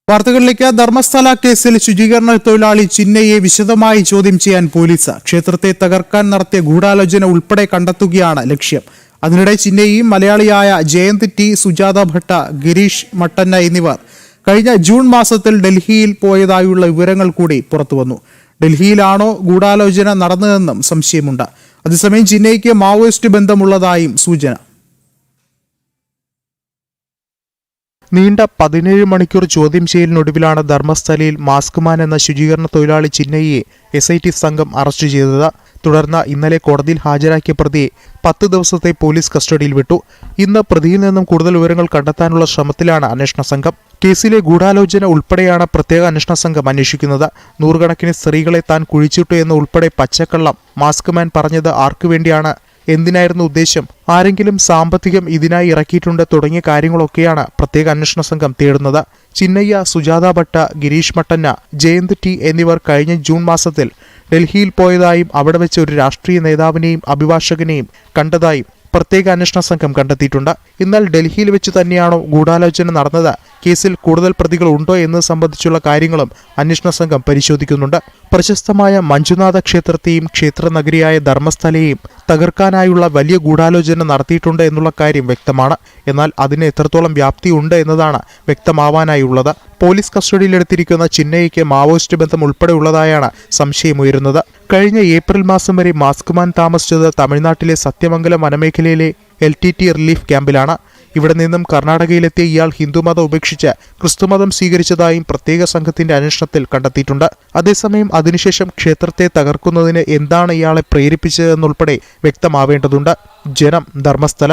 വാർത്തകളിലേക്ക്. ധർമ്മസ്ഥല കേസിൽ ശുചീകരണ തൊഴിലാളി ചിന്നയെ വിശദമായി ചോദ്യം ചെയ്യാൻ പോലീസ്. ക്ഷേത്രത്തെ തകർക്കാൻ നടത്തിയ ഗൂഢാലോചന ഉൾപ്പെടെ കണ്ടെത്തുകയാണ് ലക്ഷ്യം. അതിനിടെ ചിന്നയും മലയാളിയായ ജയന്ത് ടി, സുജാത ഭട്ട, ഗിരീഷ് മട്ടന്ന എന്നിവർ കഴിഞ്ഞ ജൂൺ മാസത്തിൽ ഡൽഹിയിൽ പോയതായുള്ള വിവരങ്ങൾ കൂടി പുറത്തുവന്നു. ഡൽഹിയിലാണോ ഗൂഢാലോചന നടന്നതെന്നും സംശയമുണ്ട്. അതേസമയം ചിന്നയ്ക്ക് മാവോയിസ്റ്റ് ബന്ധമുള്ളതായും സൂചന. നീണ്ട 17 മണിക്കൂർ ചോദ്യം ചെയ്യലിനൊടുവിലാണ് ധർമ്മസ്ഥലയിൽ മാസ്ക്മാൻ എന്ന ശുചീകരണ തൊഴിലാളി ചിന്നയെ SIT സംഘം അറസ്റ്റ് ചെയ്തത്. തുടർന്ന് ഇന്നലെ കോടതിയിൽ ഹാജരാക്കിയ പ്രതിയെ 10 ദിവസത്തെ പോലീസ് കസ്റ്റഡിയിൽ വിട്ടു. ഇന്ന് പ്രതിയിൽ നിന്നും കൂടുതൽ വിവരങ്ങൾ കണ്ടെത്താനുള്ള ശ്രമത്തിലാണ് അന്വേഷണ സംഘം. കേസിലെ ഗൂഢാലോചന ഉൾപ്പെടെയാണ് പ്രത്യേക അന്വേഷണ സംഘം അന്വേഷിക്കുന്നത്. നൂറുകണക്കിന് സ്ത്രീകളെ താൻ കുഴിച്ചിട്ടു എന്ന് ഉൾപ്പെടെ പച്ചക്കള്ളം മാസ്ക്മാൻ പറഞ്ഞത് ആർക്കുവേണ്ടിയാണ്, എന്തിനായിരുന്നു ഉദ്ദേശം, ആരെങ്കിലും സാമ്പത്തികം ഇതിനായി ഇറക്കിയിട്ടുണ്ട് തുടങ്ങിയ കാര്യങ്ങളൊക്കെയാണ് പ്രത്യേക അന്വേഷണ സംഘം തേടുന്നത്. ചിന്നയ്യ, സുജാത ഭട്ട, ഗിരീഷ് മട്ടന്ന, ജയന്ത് ടി എന്നിവർ കഴിഞ്ഞ ജൂൺ മാസത്തിൽ ഡൽഹിയിൽ പോയതായും അവിടെ വെച്ച് ഒരു രാഷ്ട്രീയ നേതാവിനെയും അഭിഭാഷകനെയും കണ്ടതായും പ്രത്യേക അന്വേഷണ സംഘം കണ്ടെത്തിയിട്ടുണ്ട്. എന്നാൽ ഡൽഹിയിൽ വെച്ച് തന്നെയാണോ ഗൂഢാലോചന നടന്നത്, കേസിൽ കൂടുതൽ പ്രതികൾ ഉണ്ടോ എന്നത് സംബന്ധിച്ചുള്ള കാര്യങ്ങളും അന്വേഷണ സംഘം പരിശോധിക്കുന്നുണ്ട്. പ്രശസ്തമായ മഞ്ജുനാഥ ക്ഷേത്രത്തെയും ക്ഷേത്രനഗരിയായ ധർമ്മസ്ഥലയെയും തകർക്കാനായുള്ള വലിയ ഗൂഢാലോചന നടത്തിയിട്ടുണ്ട് എന്നുള്ള കാര്യം വ്യക്തമാണ്. എന്നാൽ അതിന് എത്രത്തോളം വ്യാപ്തിയുണ്ട് എന്നതാണ് വ്യക്തമാവാനായുള്ളത്. പോലീസ് കസ്റ്റഡിയിലെടുത്തിരിക്കുന്ന ചിന്നയ്ക്ക് മാവോയിസ്റ്റ് ബന്ധം ഉൾപ്പെടെയുള്ളതായാണ് സംശയമുയരുന്നത്. കഴിഞ്ഞ ഏപ്രിൽ മാസം വരെ മാസ്ക്മാൻ താമസിച്ചത് തമിഴ്നാട്ടിലെ സത്യമംഗലം വനമേഖലയിലെ LTT റിലീഫ് ക്യാമ്പിലാണ്. ഇവിടെ നിന്നും കർണാടകയിലെത്തിയ ഇയാൾ ഹിന്ദുമതം ഉപേക്ഷിച്ച് ക്രിസ്തുമതം സ്വീകരിച്ചതായും പ്രത്യേക സംഘത്തിന്റെ അന്വേഷണത്തിൽ കണ്ടെത്തിയിട്ടുണ്ട്. അതേസമയം അതിനുശേഷം ക്ഷേത്രത്തെ തകർക്കുന്നതിന് എന്താണ് ഇയാളെ പ്രേരിപ്പിച്ചതെന്നുൾപ്പെടെ വ്യക്തമാവേണ്ടതുണ്ട്. ജനം, ധർമ്മസ്ഥല.